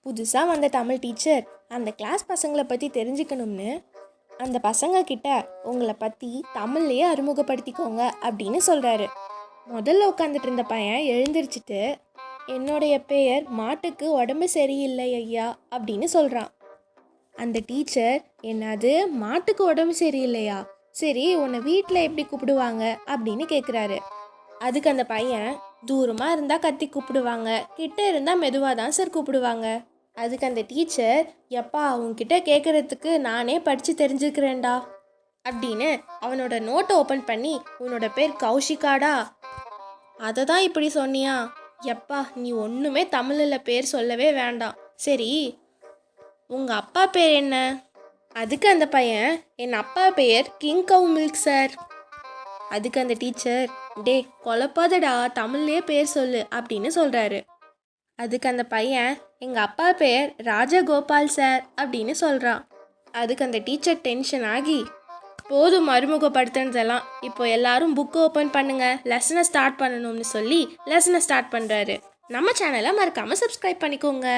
புதுசாக வந்த தமிழ் டீச்சர் அந்த கிளாஸ் பசங்களை பற்றி தெரிஞ்சுக்கணும்னு அந்த பசங்க கிட்ட உங்களை பற்றி தமிழ்லையே அறிமுகப்படுத்திக்கோங்க அப்படின்னு சொல்கிறாரு. முதல்ல உட்காந்துட்டு இருந்த பையன் எழுந்திரிச்சிட்டு, என்னுடைய பெயர் மாட்டுக்கு உடம்பு சரியில்லை ஐயா அப்படின்னு சொல்கிறான். அந்த டீச்சர், என்னது மாட்டுக்கு உடம்பு சரியில்லையா, சரி உன்னை வீட்டில் எப்படி கூப்பிடுவாங்க அப்படின்னு கேட்குறாரு. அதுக்கு அந்த பையன், தூரமாக இருந்தால் கத்தி கூப்பிடுவாங்க, கிட்ட இருந்தால் மெதுவாக தான் சார் கூப்பிடுவாங்க. அதுக்கு அந்த டீச்சர், எப்பா உன்கிட்ட கேட்குறதுக்கு நானே படித்து தெரிஞ்சுக்கிறேன்டா அப்படின்னு அவனோட நோட்டை ஓப்பன் பண்ணி, உன்னோட பேர் கௌஷிகாடா, அதை தான் இப்படி சொன்னியா, எப்பா நீ ஒன்றுமே தமிழில் பேர் சொல்லவே வேண்டாம், சரி உங்கள் அப்பா பேர் என்ன? அதுக்கு அந்த பையன், என் அப்பா பெயர் கிங் கவ் மில்க் சார். அதுக்கு அந்த டீச்சர், டே குழப்பாதடா, தமிழ்லேயே பேர் சொல்லு அப்படின்னு சொல்கிறாரு. அதுக்கு அந்த பையன், எங்கள் அப்பா பேர் ராஜகோபால் சார் அப்படின்னு சொல்கிறான். அதுக்கு அந்த டீச்சர் டென்ஷன் ஆகி, போதும் அறிமுகப்படுத்துனதெல்லாம், இப்போ எல்லாரும் புக்கு ஓப்பன் பண்ணுங்க, லெசனை ஸ்டார்ட் பண்ணணும்னு சொல்லி லெசனை ஸ்டார்ட் பண்ணுறாரு. நம்ம சேனலை மறக்காமல் சப்ஸ்கிரைப் பண்ணிக்கோங்க.